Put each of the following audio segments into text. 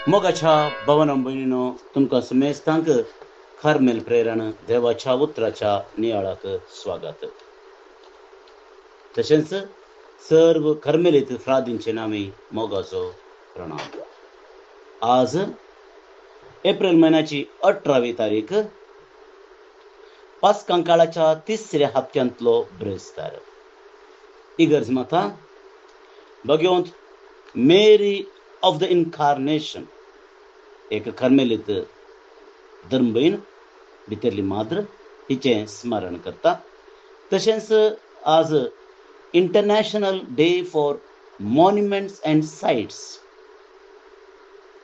मोगाच्या भवन भयणीनो, तुमकां समेस्तांक खार्मेल प्रेरण देवाच्या उतराच्या नियाळाक स्वागत. तशेंच सर्व खार्मेलीत फ्रादींचे नामी मोगाचो प्रणाम. आज एप्रिल महिन्याची 18वी तारीख, पास्कांकाळाच्या 3ऱ्या हप्त्यांतलो ब्रेस्तार. इगर्ज माता भगवंत मेरी ऑफ द इन्कार्नेशन, एक खार्मेलीत धर्मभयण भितरली माद्र, हिचें स्मरण करता. तशेंच आज international day for monuments and sites,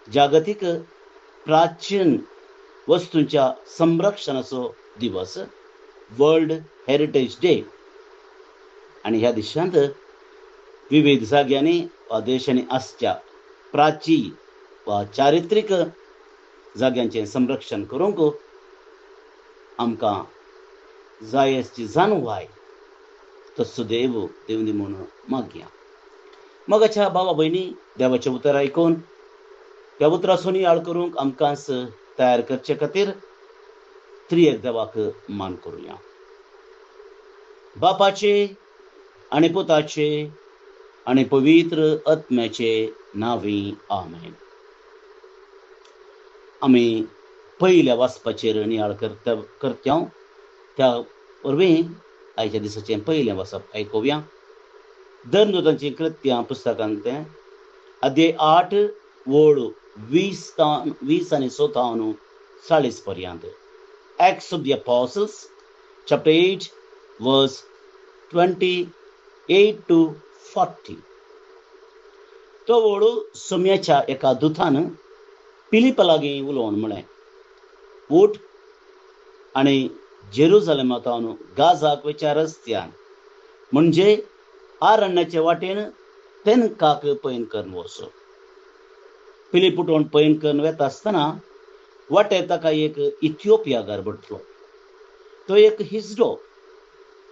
जागतिक प्राचीन वस्तूंच्या संरक्षणाचो दिवस, वर्ल्ड हेरिटेज डे. आणि ह्या दिसांत विविध जाग्यांनी वा देशांनी आसच्या प्राची वा चारित्रीक जाग्यांचें संरक्षण करूंक आमकां जायची जाणीव आय. तसो देव दी म्हणून मागया. मोगाच्या भावा भयणी, देवाचें उतर आयकून त्या उतराचो नियाळ करूंक आमकांच तयार करचे खातीर त्रियेक देवाक मान करुया. बापाचे आनी पुताचे आनी पवित्र आत्म्याचे नांवी आमेन. आमी पयल्या वाचपाचेर नियाळ करत्या. त्या वरवीं आयच्या दिसाचें पयलें वाचप आयकुया. धर्मदूतांची कृत्यां पुस्तकांतलें अध्याय 8 ओळ 20 आनी 40 पर्यंत. Acts of the Apostles, chapter 8, verse 28 to 40. तो ओळ सोम्याच्या एका दुतान फिलिपा लागीं उलोवन म्हळें, उठ आनी जेरुजालेमांतल्यान गाजाक वयच्या रस्त्यान, म्हणजे आरण्याचे वाटेन तेनकाक पैन करून वचो. फिलीप उठोवन पैन करून वेता आसतना वाटेर ताका एक इथिओपियाकार भटलो. तो एक हिजडो,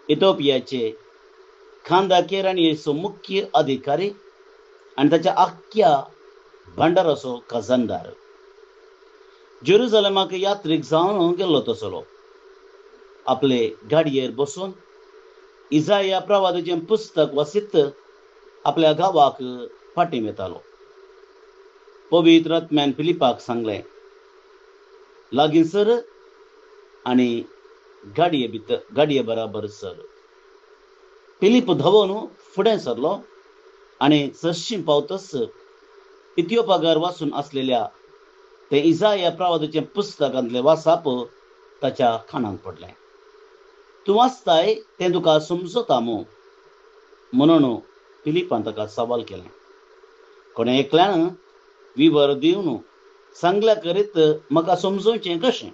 इथिओपियाचे खांदाकेर आनी येचो मुख्य अधिकारी आनी ताच्या आख्ख्या भांडाराचो खजानदार. जेरुजालेमाक यात्रेक जावन गेल्लो तसलो. आपले गाडयेर बसून इजाया प्रवादीचें पुस्तक वाचीत आपल्या गांवाक फाटीं येतालो. पवित्र आत्म्यान फिलिपाक सांगलें, लागीं सर आनी गाडये बराबर सर. फिलीप धांवन फुडें सरलो आनी चर्शीं पावतच इथिओपियाकार वाचून आसलेल्या ते इजाया प्रवादीचें पुस्तकांतलें वाचप ताच्या कानांत पडलें. तूं वाचताय तें तुका समजता म्हणून फिलिपान ताका सवाल केलें. कोणे एकल्यान विवर दिवन सांगल्या करीत म्हाका समजोवचें कशें?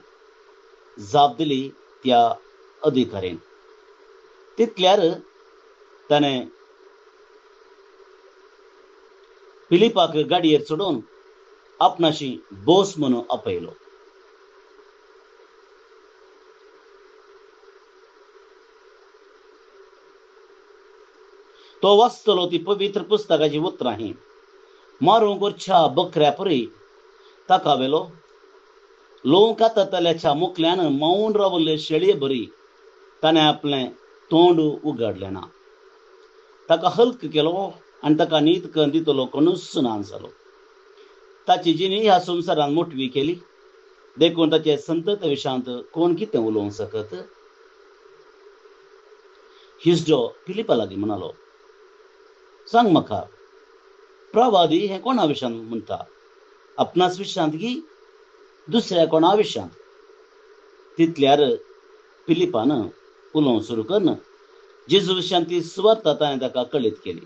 जाप दिली त्या अधिकारीन. तितल्यार ताणें फिलिपाक गाडयेर चडोवन आपणाशी बोस म्हणून आपयलो. तो वाचतलो ती पवित्र पुस्तकाची उतरां ही. मारूंक वरच्या बकऱ्या परी ताका वेलो, लोक आताताल्याच्या मुखल्यान मौन रावल्ले शेळये बरी ताणें आपलें तोंड उगडलें ना. ताका हल्क केलो आनी ताका न्हीद करून दितलो कोणूच ना जालो. ताची जिणी ह्या संवसारान मोठवी केली देखून ताचे संतत विशांत कोण कितें उलोवंक सकत. हिजडो फिलिपा लागीं म्हणालो, सांग म्हाका, प्रवादी हें कोणा विशांत म्हणटा? आपणाच विशांत की दुसऱ्या कोणा विशांत? तितल्यार फिलिपान उलोवंक सुरू करून जेजू विशांत ती सुवार्ता ताणें ताका कळीत केली.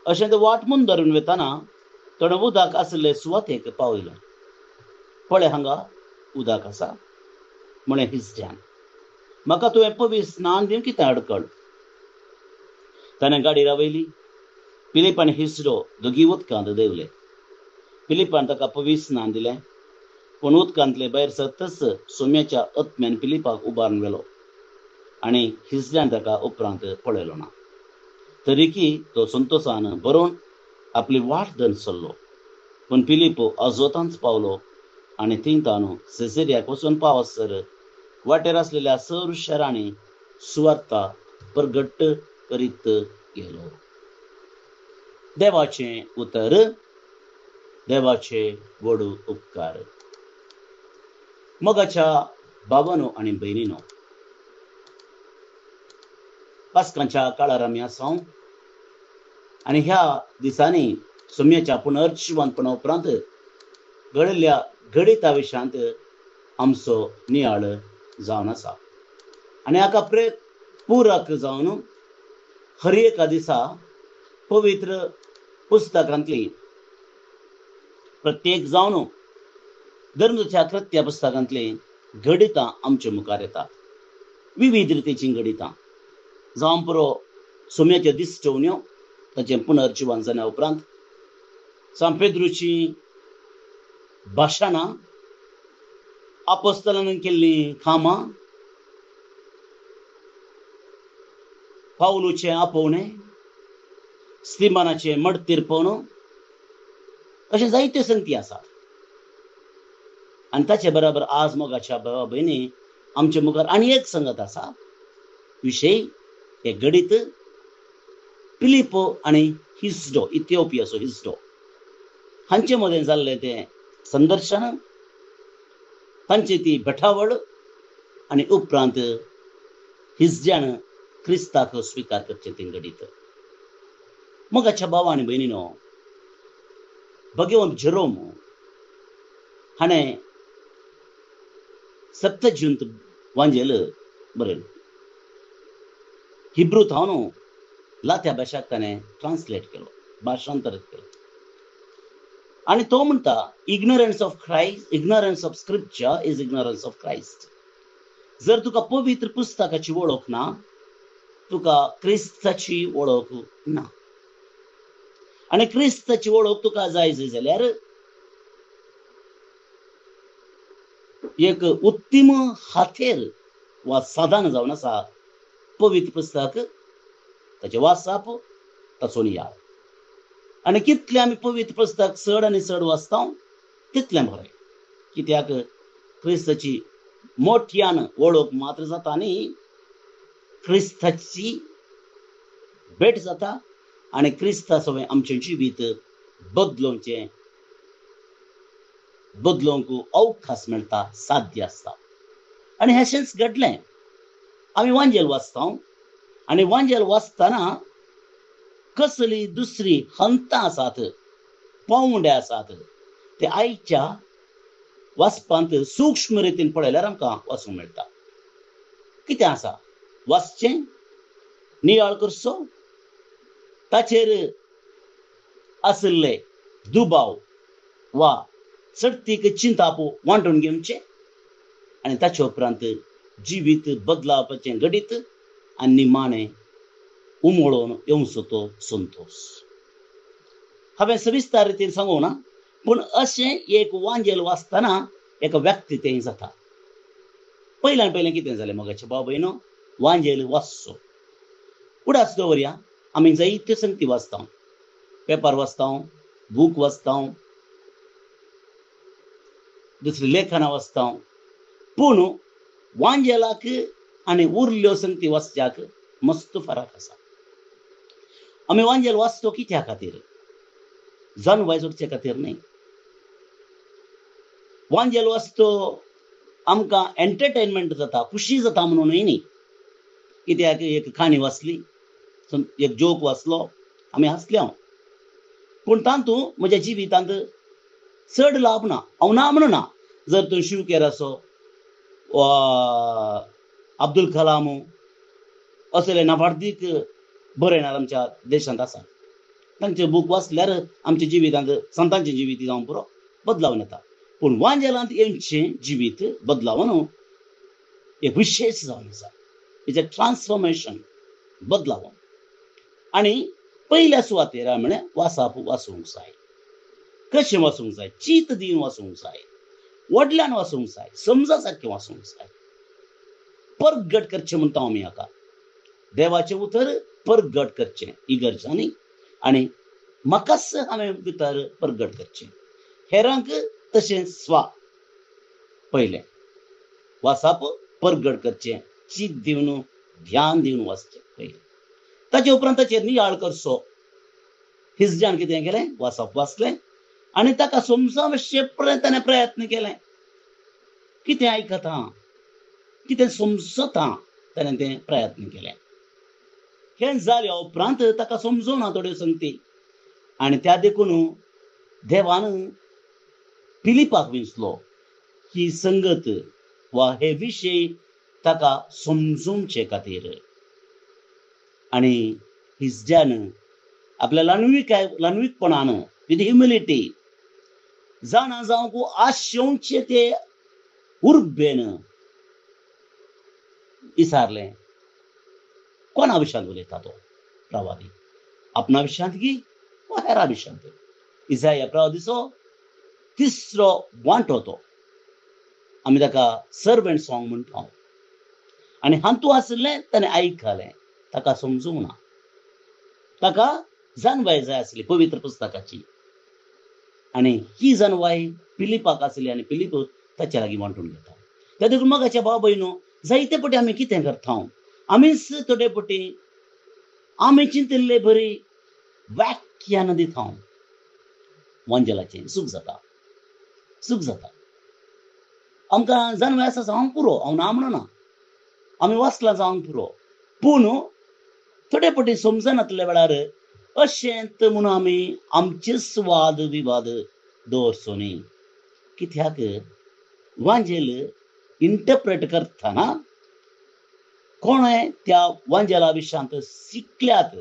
अशें तें वाट म्हूण धरून वेताना थोडें उदक आसले सुवातेक पावयलें. पळय, हांगा उदक आसा म्हणे हिजड्यान. म्हाका तुवें पवित्र स्नान दिवन कितें अडकळ? ताणें गाडी रावयली. फिलीप आनी हिजडो दोगी उदकांत देंवले. फिलिपान ताका पवित्र स्नान दिलें, पूण उदकांतले भायर सरतच सोम्याच्या आत्म्यान फिलिपाक उबारून गेलो आनी हिजड्यान ताका उपरांत पळयलो ना. तरीकी तो संतोषान बरोवन आपली वाट धन चल्लो. पण फिलिपो अजोतांच पावलो आणि थंय ताणू सेसेरियाक वचून पावसर वाटेर असलेल्या सर्व शहरांनी सुवार्ता परगट्ट करीत गेलो. देवाचे उतर, देवाचे गोड उपकार. मोगाच्या भावांनो आणि बहिणींनो, पास्कांच्या काळार आमी आसां आणि ह्या दिसांनी सोम्याच्या पुनर्जिवंतपणा उपरांत घडिल्ल्या घडीता विशयांत आमचो नियाळ जावन आसा. आणि हाका पूरक जावन हर एका दिसा पवित्र पुस्तकांतली प्रत्येक जावन धर्माच्या कृत्या पुस्तकांतली घडितां आमच्या मुखार येतात. विविध रितीची घडितां जावं पुरो सोम्याच्यो दिसचोवण्यो, ताचें पुनर्जिवन जाल्या उपरांत सांत पेद्रूची भाशणां, आपोस्तलांनी केल्लीं कामां, पावलूचे आपोवणे, स्तिमानाचे मडतीरपण, अशे जायत्यो संगती आसात. आनी ताचे बरोबर आज मोगाच्या भावा भयणी आमच्या मुखार आनी एक संगत आसा. विशय हे गडीत फिलिपो आनी हिस्डो, इथिओपियाचो हिस्डो हांचे मदें जाल्लें तें संदर्शन, तांची ती बेठावळ आनी उपरांत हिस्ड्यान क्रिस्ताक स्विकार करचें तें घडीत. मोगाच्या भावा आनी भयणीनो, भगवंत जेरोम हाणें सप्तज्युंत वांजेल बरयलो. हिब्रूत हांव न्हू लाथ्या भाशाक ताणें ट्रान्सलेट केलो, भाशांतरीत केलो. आणि तो म्हणटा, ignorance of Christ, ignorance of scripture is ignorance of Christ. जर तुका पवित्र पुस्तकाची वळख ना, तुका क्रिस्ताची वळख ना. आणि क्रिस्ताची वळख तुका जाय जाल्यार एक उत्तम हातेर वा साधन जावन आसा पवित्र पुस्तक, ताचे वाचप, ताचो नियाळ. आणि कितले आमी पवित्र पुस्तक चड आनी चड वाचता तितलें बरें. कित्याक क्रिस्ताची मोठ्यान वळख मात्र जाता आनी क्रिस्ताची भेट जाता आनी क्रिस्ता सवय आमचें जिवीत बदलोवंक अवकाश मेळटा, साध्य आसता. आनी अशेंच घडलें. आमी वांजेल वाचता आनी वांजेल वाचतना कसली दुसरी हंतां आसात, पावंडे आसात, ते आयच्या वाचपांत सूक्ष्म रितीन पळयल्यार आमकां वाचूंक मेळटा. कितें आसा? वाचचें, नियाळ करचो, ताचेर आशिल्ले दुबाव वा चडतीक चिंतापो वांटून घेवचे आनी ताचे उपरांत जिवीत बदलावपाचें घडीत आनी निमाणें उमळून येवचो तो संतोष. हांवें सविस्तर रितीन सांगूं ना, पूण अशें एक वांजेल वाचतना एक व्यक्ती तें जाता. पयल्यान पयलें कितें जालें मोगाच्या भाव भयणो, वांजेल वाचचो. उडास दवरया, आमी जायत्यो संगती वाचता, पेपर वाचता, बूक वाचता, दुसरी लेखनां वाचता, पूण वांजेलाक आनी उरल्यो संगती वाचच्याक मस्त फरक आसा. आमी वांजेल वाचतो कित्या खातीर? जानवाय जोडचे खातीर न्ही. वांजेल वाचतो आमकां एंटरटेनमेंट जाता, खुशी जाता म्हणूनय न्ही. कित्याक एक खाणी वाचली, एक जोक वाचलो, आमी हसल्या, पूण तातूंत म्हज्या जिवितांत चड लाभ ना. हांव ना म्हणना. जर तूं शिव केराचो वा अब्दुल कलाम असले नाबार्दीक बरयणार आमच्या देशांत आसा, तांचे बूक वाचल्यार आमच्या जिवितांत संतांचें जिवीत जावं पुरो बदलावन येता. पूण वांजेलांत येवचें जिवीत बदलावन एक विशेश जावन आसा. इट्स अ ट्रान्सफॉर्मेशन, बदलावन. आनी पयल्या सुवातेर म्हळ्यार वाचूंक जाय. कशें वाचूंक जाय? चीत दिवन वाचूंक जाय, व्हडल्यान वाचूंक जाय, समजा सारकें वाचूंक जाय. परगट करचें म्हणटा आमी हाका. देवाचें उतर, परगट करचें ही गरज न्ही. आनी म्हाकाच हांवें भितर परगट करचें. हेरांक तशें स्वा पयलें वाचप परगट करचें, चीत दिवन ध्यान दिवन वाचचें पयलें. ताचे उपरांत ताचेर नियाळ करचो. हिजड्यान कितें केलें, वाचप वाचलें आनी ताका समजावचे ताणें प्रयत्न केले. कितें आयकता, कितें समजता ताणें तें प्रयत्न केलें. हें जाल्या उपरांत ताका समजोना थोड्यो संगती आनी त्या देखून देवान फिलिपाक विंचलो ही संगत वा हे विशय ताका समजूंचे खातीर. आनी हिजड्यान आपल्या ल्हानवीकपणान विथ ह्युमिलिटी जाणा जावंक आशेवचे ते उर्बेन विचारलें, कोणा विशयांत उलयता तो प्रवादी? आपणा विशयांत की वा हेरा विशयांत? इसाया प्रवादीचो 3रो वांटो तो. आमी ताका सर्वंट सॉंग म्हणटा. आनी हातूंत आसलें ताणें आयकलें, ताका समजूंक ना. ताका जानवाय जाय आसली पवित्र पुस्तकाची आनी ही जानवाय फिलिपाक आसली आनी फिलिप ताचे लागीं वांटून घेता. त्या देखून मोगाच्या भाव भयणो, जायते पटी आमी कितें करता, आमीच थोडे पटी आमी चिंतिल्ले बरी व्याख्यान दिता. वंजलाचें सूख जाता, सूख जाता. आमकां जानवाय आसा जावंक पुरो, हांव ना म्हणना, आमी वाचला जावंक पुरो. पूण थोडे पटी समजनातल्या वेळार अशेंत म्हणून आमी आमचे स्वाद विवाद दवरचो न्ही. कित्याक वांजेल इंटरप्रेट करतना कोणें त्या वांजेला विशयांत शिकल्यात,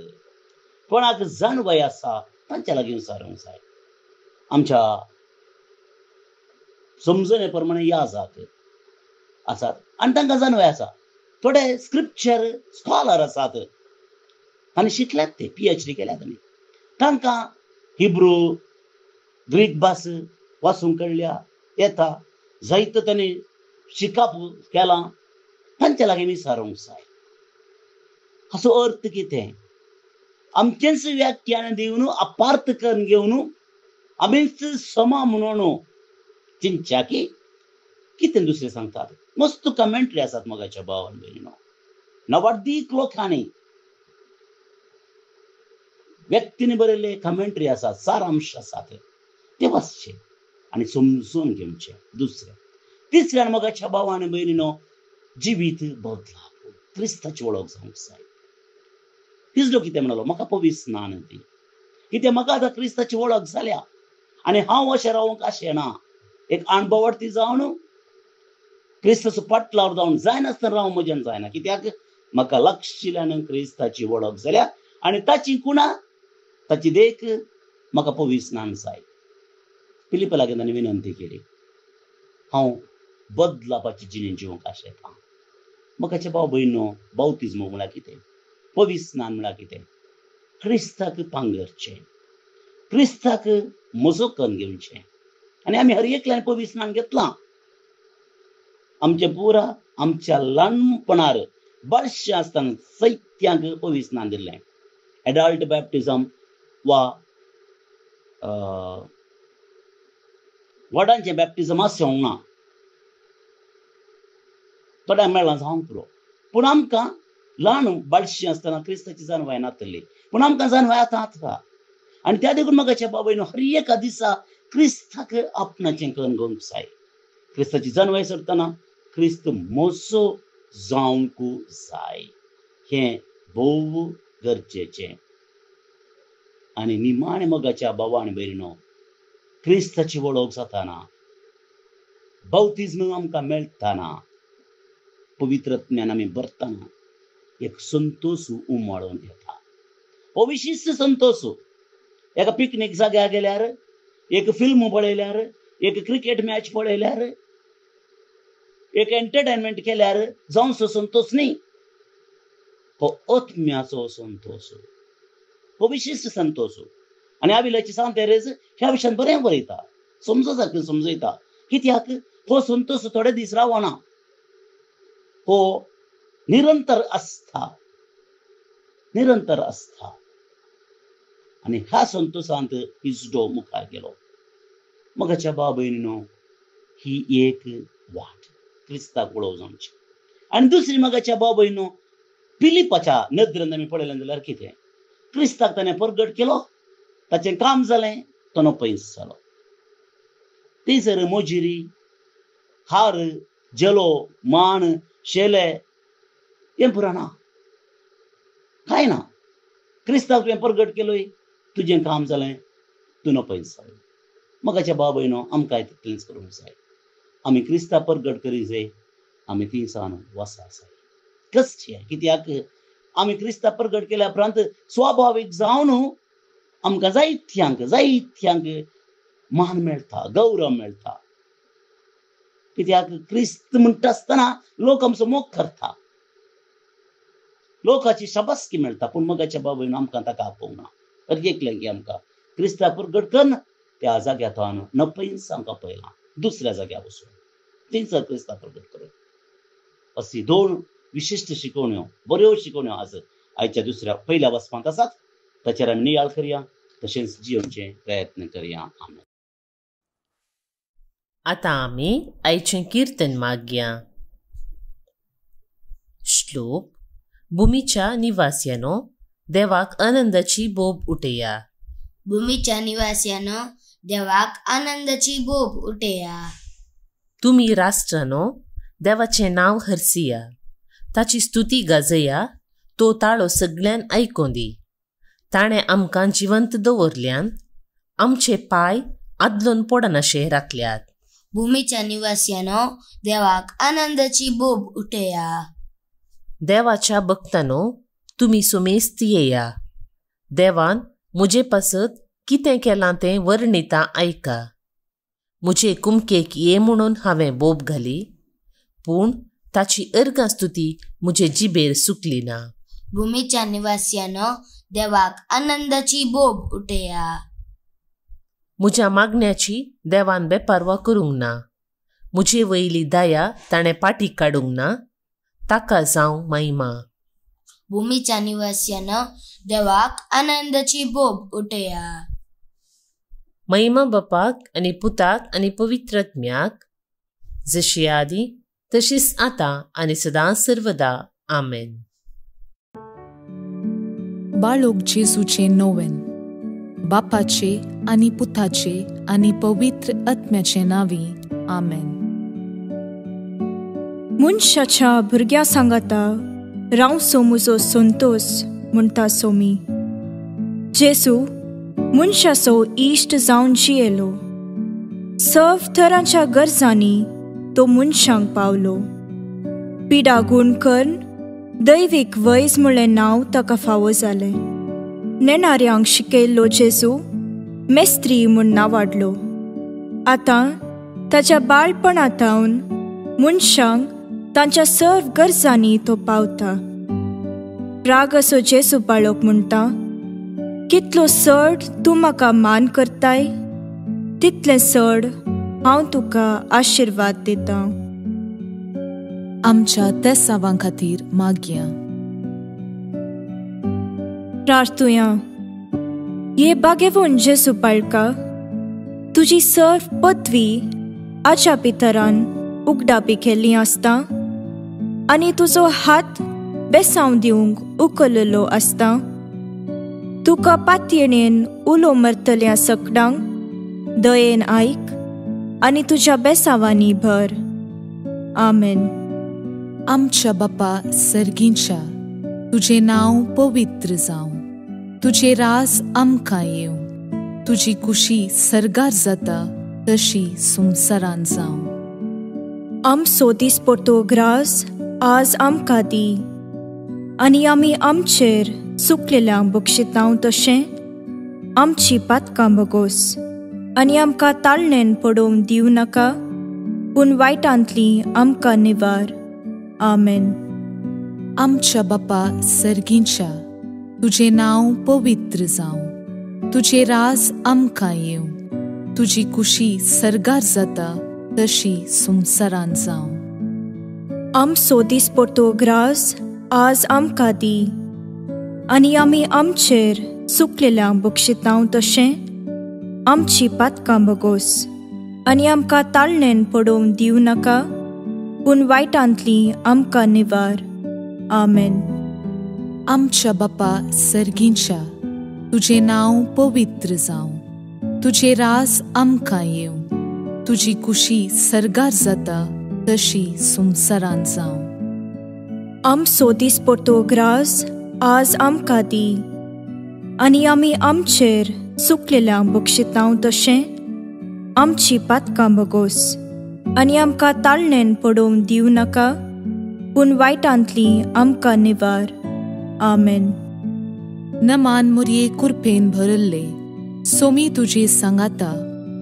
कोणाक जानवाय आसा तांच्या लागीं विचारूंक जाय. आमच्या समजणे प्रमाणे याजक आसात आनी तांकां जानवाय आसा. थोडे स्क्रिप्चर स्कॉलर आसात आनी शिकल्यात, ते PhD केल्यात आनी तांकां हिब्रू ग्रीक भास वाचूंक कळल्या येता, जायतो तांणी शिकप केलां, तांच्या लागीं विचारूंक जाय. हाचो अर्थ कितें? आमचेंच व्याख्यान दिवन अपार्थ करून घेवन आमीच समा म्हणून चिंतच्या की कितें दुसरें सांगतात. मस्त कमेंट्री आसात मोगाच्या भावान भयणीनो. नवाडीक लोकांनी व्यक्तीने बरयल्ले कमेंट्री आसात, सारांश आसात, ते वाचचे आनी समजून घेवचे. दुसरें तिसऱ्यान मोगाच्या भावान भयणीनो, जिवीत बदला, क्रिस्ताची वळख जावंक जाय. हिजडो कितें म्हणलो, म्हाका पवित्र स्नान दी. कितें म्हाका आतां क्रिस्ताची वळख जाल्या आनी हांव अशें रावंक आशेना. एक अणभवार्थी जावन क्रिस्ताचो पाटलावर जावन जायनासतना रावंक म्हज्यान जायना. कित्याक म्हाका लागशिल्ल्यान क्रिस्ताची वळख जाल्या आनी ताची कुणा, ताची देख म्हाका पवित्र स्नान जाय. फिलिपा लागीं ताणें विनंती केली, हांव बदलापाची जिणे जिवंक आशेता. मोगाचे भाव भयणो, बावतिजम म्हळ्यार कितें, पवित्र स्नान म्हळ्यार कितें? क्रिस्ताक पांगरचें, क्रिस्ताक मजो करून घेवचें. आनी आमी हर एकल्यान पवित्र स्नान घेतलां. आमचे पुरा आमच्या ल्हानपणार बरेचशें आसतना सैत्यांक पवित्र स्नान दिल्लें. एडल्ट बॅप्टिजम वा व्हडांचें बॅप्टिजम आसूंक ना. थोड्या मेळ्ळां जावंक पुरो. पूण आमकां ल्हान बाळशी आसतना क्रिस्ताची जानवाय नातली, पूण आमकां जानवाय आतां आसा. आनी त्या देखून मोगाच्या बाबायनो, हर एका दिसा क्रिस्ताक आपणाचें करून घेवंक जाय. क्रिस्ताची जानवाय सरतना क्रिस्त मोसो जावंक जाय. हें भोव गरजेचें. आनी निमाणे मोगाच्या भावा आनी भयणीनो, क्रिस्ताची वळख जाताना, बावतिजम आमकां मेळटाना, पवित्रत्म्यान आमी भरतना एक संतोश उमळून येता. हो विशिश्ट संतोश एका पिकनीक जाग्यार गेल्यार, एक फिल्म पळयल्यार, एक क्रिकेट मॅच पळयल्यार, एक एंटरटेनमेंट केल्यार जावंसो संतोष न्ही. हो आत्म्याचो संतोष, हो विशिश्ट संतोष. आनी आविलाची सांत तेरेज ह्या विशयान बरें बरयता, समजो सारकें समजयता. कित्याक हो संतोष थोडे दीस रावना, हो निरंतर आसता. निरंतर असता. आणि ह्या संतोषांत इजडो मुखार गेलो. मगाच्या भाव भयणीनो, ही एक वाट क्रिस्ताक वळोवची. आणि दुसरी मगाच्या भाव भयणीनो, फिलिपाच्या नदरेन आमी पळयलें जाल्यार कितें, क्रिस्ताक ताणें परगट केलो, ताचें काम जालें, तो पयस जालो. थंयसर मोजिरी, हार, जलो, माण, शेले हें पुरो ना, कांय ना. क्रिस्ताक तुवें परगट केलोय, तुजें काम जालें, तूं पयस जालो. मगाच्या भाव भयणो, आमकांय तितलेंच करूंक जाय. आमी क्रिस्ता परगट करी जाय, आमी थिंयसान वसा जाय. कशें, कित्याक आमी क्रिस्ता परगट केल्या उपरांत स्वाभावीक जावन आमकां जायत्यांक मान मेळटा, गौरव मेळटा. कित्याक क्रिस्त म्हणटा आसतना लोक आमचो मोग करता, लोकांची शाबासकी मेळटा. पूण मगाच्या भाव भयणो, आमकां ताका आपोवंक ना. एकलें की आमकां क्रिस्ता परगट करन त्या जाग्यार नपयस आमकां पयला, दुसऱ्या जाग्यार वचून थंयसर क्रिस्ता परगट करप. अशी दोन विशिश्ट शिकवण्यो, बऱ्यो शिकवण्यो आज आयच्या दुसऱ्या पहिल्या वचपांत आसात. ताचेर आमी नियाळ करया, तशेंच जियोवचे प्रयत्न करया. आमेन. आतां आमी आयचें किर्तन मागया. श्लोक. भुमीच्या निवास्यानो, देवाक आनंदाची बोब उठया. भूमीच्या निवास्यानो, देवाक आनंदाची बोब उठया. तुम्ही राष्ट्रानो, देवाचें नांव हरसिया, ताची स्तुती गाजया, तो ताळो सगळ्यान आयकों दी. ताणें आमकां जिवंत दवरल्यान, आमचे पाय आदलोन पडनाशे राखल्यात. भूमीच्या निवास्यानो, देवाक आनंदाची बोब उठया. देवाच्या भक्तानो, तुमी सुमेस्त येया. देवान मुजे पासत कितें केलां तें वर्णिता आयका. मुजे कुमकेक ये म्हणून हांवें बोब घाली, पूण ताची अर्गां स्तुती मुजे जिबेर सुकली ना. भूमीच्या निवास्यानो, देवाक आनंदाची बोब उठया. म्हज्या मागण्याची देवान बेपारवा करूंक ना. मुजे वयली दया ताणें पाटीक काडूंक ना. ताका जावं महिमा. भूमीच्या निवास्यानो, देवाक आनंदाची बोब उठया. महिमा बापाक आनी पुताक आनी पवित्रात्म्याक, जशी आदी तशीच आतां आनी सदां सर्वदा. आमेन. बाळोक जेजूचे नोवेन. बापाचे आनी पुताचे आनी पवित्र आत्म्याचे नांवी. आमेन. मनशाच्या भुरग्या सांगाता रावसो म्हजो संतोष म्हणटा सोमी. जेजू मनशाचो इश्ट जावन जियेलो. सर्व तरांच्या गरजांनी तो मनशांक पावलो. पिडा गूण करून दैवीक वैज म्हणलें नांव ताका फावो जालें. नेणाऱ्यांक शिकयल्लो जेजू मेस्त्री म्हूण नांवाडलो. आतां ताच्या बाळपणांतावन मनशांक तांच्या सर्व गरजांनी तो पावता. राग असो जेजू बाळोक म्हणटा, कितलो चड तूं म्हाका मान करताय, तितलें चड हांव तुका आशिर्वाद दिता. आमच्या तेसावां खातीर मागया. प्रार्थुया. ये बागेवून जेजू बाळका, तुजी सर्व पदवी आच्या पितरान उगडापी केल्ली आसता आनी तुजो हात बेसांव दिवंक उखललो आसता. तुका पातयेणेन उलो मरतल्या सकडांक दयेन आयक आनी तुज्या बेसांवांनी भर. आमेन. आमच्या बापा सर्गींच्या, तुजें नांव पवित्र जावं. तुजें रास आमकां येवं. तुजी कुशी सर्गार जाता तशी संवसारांत जावं. आमचो दिसपडटो ग्रास आज आमकां दी, आनी आमी आमचेर चुकलेल्यांक बक्षितांव तशें आमची पातकां बगोस. आनी आमकां ताळणेन पडोवन दिवं नाका, पूण वायटांतली आमकां निवार. आमेन. आमच्या बापा सर्गींच्या, तुजें नांव पवित्र जावं. तुजें रास आमकां येवं. तुजी कुशी सर्गार जाता तशी संवसारांत जावं. आमचो दिसपडटो ग्रास आज आमकां दी, आनी आमी आमचेर चुकलेल्यांक बक्षितांव तशें आमची पातकां बगोस आनी आमकां ताळणेन पडोवन दिवं नाका, पूण वायटांतली आमकां निवार. आमेन. आमच्या बापा सर्गींच्या, तुजें नांव पवित्र जावं, तुजें रास आमकां येवं, तुजी कुशी सर्गार जाता तशी संवसारांत जावं. आमचो दिसपडटो ग्रास आज आमकां दी, आनी आमी आमचेर चुकलेल्यांक बक्षितांव तशें आमची पातकां बगोस आनी आमकां ताळणेन पडोवन दिवं नाका, पूण वायटांतली आमकां निवार. आमेन. नमान मुरये कुरपेन भरल्ले, सोमी तुजे सांगाता,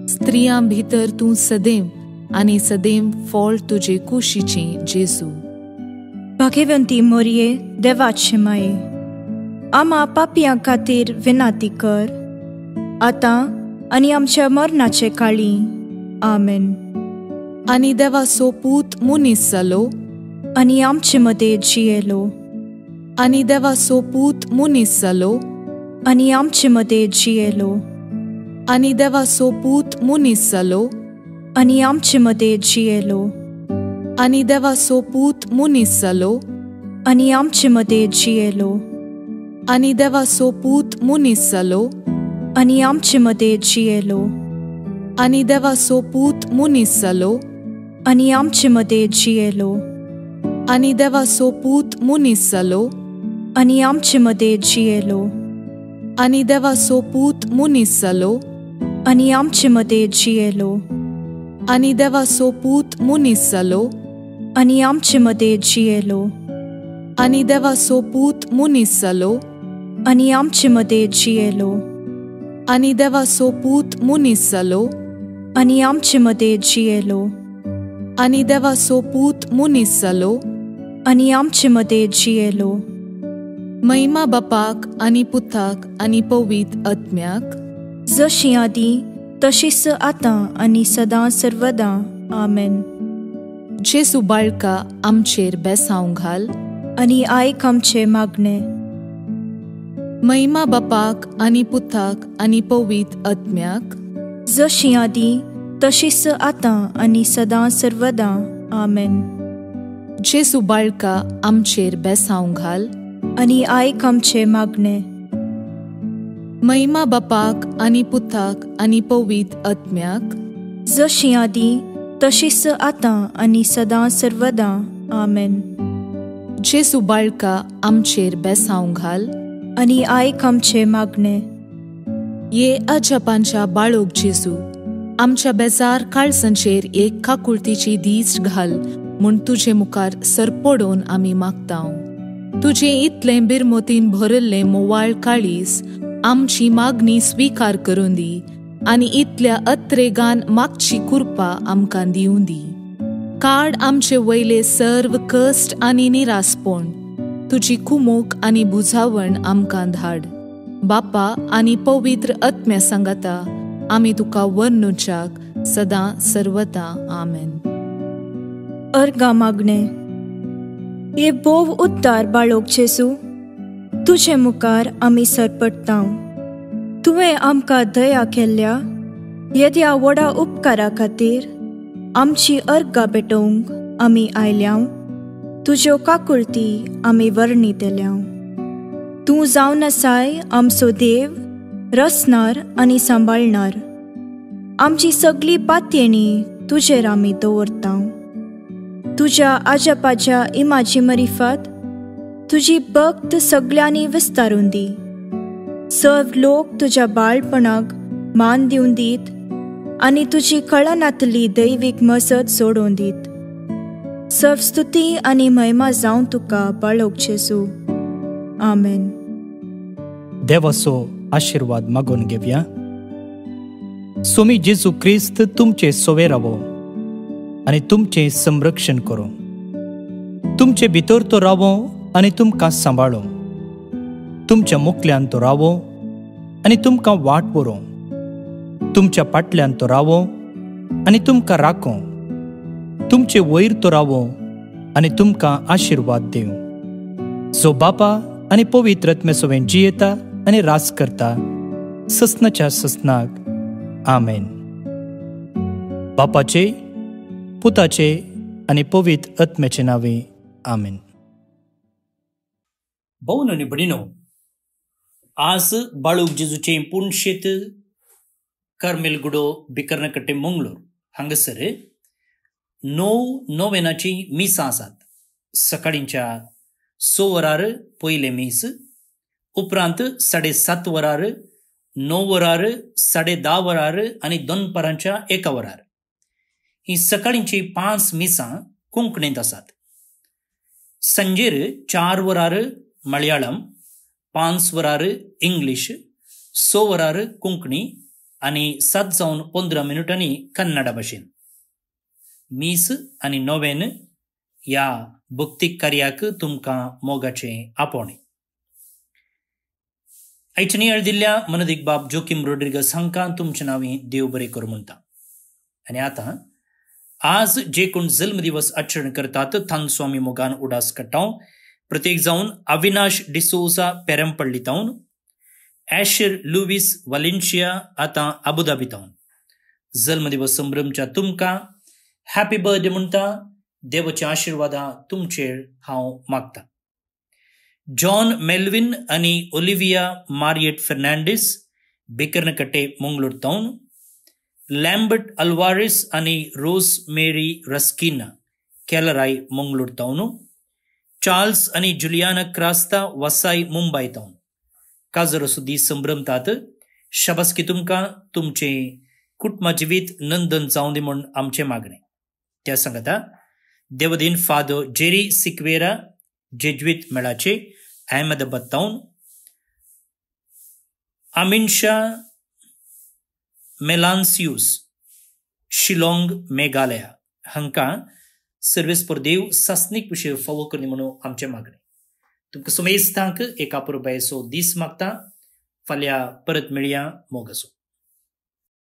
स्त्रियां भितर तूं सदैव आनी सदैव फळ तुजे कुशीचें जेजू. भाग्यवंती मोरये, देवाचे माये, आमा पापियां खातीर विनाती कर, आतां आनी आमच्या मरणाचे काळी. आमेन. आनी देवाचो पूत मुनीस जालो, आनी आमचे मदें जियेलो. आनी देवाचो पूत मुनीस जालो, आनी आमचे मदें जियेलो. आनी देवाचो पूत मुनीस जालो, आनी आमचे मदें जियेलो. आनी देवाचो पूत मुनीस जालो, आनी आमचे मदें जियेलो. आनी देवाचो पूत मुनीस जालो, आनी आमचे मदें जियेलो. आनी देवाचो पूत मुनीस जालो, आनी आमचे मदें जियेलो. आनी देवाचो पूत मुनीस जालो, आनी आमचे मदें जियेलो. आनी देवाचो पूत मुनीस जालो, आनी आमचे मदें जियेलो. आनी देवाचो पूत मुनीस जालो, आनी आमचे मदें जियेलो. आनी देवाचो पूत मुनीस जालो, आनी आमचे मदें जियेलो. आनी देवाचो पूत मुनीस जालो, आनी आमचे मदें जियेलो. आनी देवाचो पूत मुनीस जालो, आनी आमचे मदें जियेलो. महिमा बापाक आनी पुताक आनी पवित्र आत्म्याक, जशी आदी तशीच आतां आनी सदां सर्वदां. आमेन. जेजू बाळका आमचेर बेसांव घाल, आनी आयक आमचे मागणे. महिमा बापाक आनी पुताक आनी पवित्र आत्म्याक, जशी आदी तशीच आतां आनी सदां सर्वदां. आमेन. जेजू बाळका आमचेर बेसांव घाल, आनी आयक आमचे मागणे. महिमा बापाक आनी पुताक आनी पवित्र आत्म्याक, जशी आदी तशीच आतां आनी सदां सर्वदां. आमेन. जेजू बाळका आमचेर बेसांव घाल, आनी आयक आमचे मागणे. ये अजापांच्या बाळोक जेजू, आमच्या बेजार काळजांचेर एक काकुळतीची दीस घाल म्हूण तुजे मुखार सरपडोवन आमी मागतांव. तुजें इतलें बिरमोतीन भरल्लें मोवाळ काळीज आमची मागणी स्विकार करून दी, आनी इतल्या अत्रेगान मागची कृपा आमकां दिवं दी. काड आमचे वयले सर्व कश्ट आनी निरासपण, तुजी कुमूक आनी बुजावण आमकां धाड. बापा आनी पवित्र आत्म्या सांगाता आमी तुका वर्णुच्याक सदां सर्वदां. आमेन. अर्गा मागणे. ये बोव उद्दार बाळोक जेजू, तुजे मुखार आमी सरपडटांव. तुवें आमकां दया केल्ल्या येद्या व्हडा उपकारा खातीर आमची अर्गां भेटोवंक आमी आयल्याव. तुज्यो काकुळटी आमी वर्णितल्यांव. तूं जावन आसाय आमचो देव, रचणार आनी सांबाळणार. आमची सगळी पातयेणी तुजेर आमी दवरतांव. तुज्या आजापाच्या इमाची मरिफत तुजी भक्त सगळ्यांनी विस्तारून दी. सर्व लोक तुज्या बाळपणाक मान दिवन दीत आनी तुजी कळनातली दैवीक मजत जोडून दीत. सर्व स्तुती आनी महिमा जावं तुका बाळोक जेजू. आमेन. देवाचो आशीर्वाद मागून घेवया. सोमी जेजू क्रिस्त तुमचे सोवे रावो आनी तुमचे संरक्षण करो. तुमचे भितर तो रावो आनी तुमकां सांबाळो. तुमच्या मुखल्यान तो रावो आनी तुमकां वाट व्हरो. तुमच्या फाटल्यान तो रावो आनी तुमकां राखो. तुमचे वयर तो रावो आनी तुमकां आशीर्वाद दिवं. जो बापा आनी पवित्र आत्मे सोवेन जियेता आनी रास करता ससनाच्या ससनाक आमेन. बापाचे, पुताचे आनी पवित्र आत्म्याचे नावे आमेन. भाऊ आनी भयणीनो, आज बाळूक जेजूचे पुणशेत कार्मेल गुडो बिकर्णकट्टे मंगळूर हांगासर 9 नोवेनाची मीस आसात. सकाळींच्या 6 वरार पयले मीस, उपरांत 7:30 वरार, 9 वरार, 10:30 वरार आनी दनपारांच्या 1 वरार. ही सकाळींची 5 मिसां कोंकणींत आसात. संजेर 4 वरार मलयाळम, 5 वरार इंग्लीश, 6 वरार कोंकणी आनी 7:15 कन्नडा भाशेन. मीस आनी नोवेन ह्या भक्तीक कार्याक तुमकां मोगाचे आपोवणे. आयच्या नियाळ दिल्ल्या मनदीक बाब जोकीम रोड्रिगस हांकां तुमच्या नांवी देव बरें करूं म्हणटा. आनी आतां आज जे कोण जल्म दिवस आचरण करतात थानस्वामी मोगान उडास काडटा. प्रत्येक जावन अविनाश डिसोसा पेरंपल्ली तावन, ॲशर लुईस वालेन्शिया आतां अबुधाबी तावन जल्म दिवस संभ्रमच्या तुमकां हॅपी बर्थडे म्हणटा. देवाचे आशिर्वादा तुमचेर हांव मागता. जॉन मेल्विन आनी ओलिविया मारियट फर्नांडीस बिकर्णकट्टे मंगळूर तावन, लॅम्बर्ट अल्वारिस आनी रोज मेरी रस्किना केलराय मंगळूर तावन, चार्ल्स आनी जुलियाना क्रास्ता वसाई मुंबय तावन काजर सुद्दी संभ्रमतात. शाबासकी तुमकां. तुमचे कुटुंब जिवीत नंदन जावं दी म्हूण आमचें मागणें. त्या सांगता देवदीन फादर जेरी सिक्वेरा जेजुईत मेळाचे अहमदाबाद तावन, अमिनशा मेलान्सियूस शिलाँग मेघालया हांकां सर्वेस पर देव सासनीक विशय फावो करनी म्हणून आमचें मागणें. तुमकां सुमेस्तांक एका पुरबायचो दीस मागता. फाल्यां परत मेळया. मोग आसूं.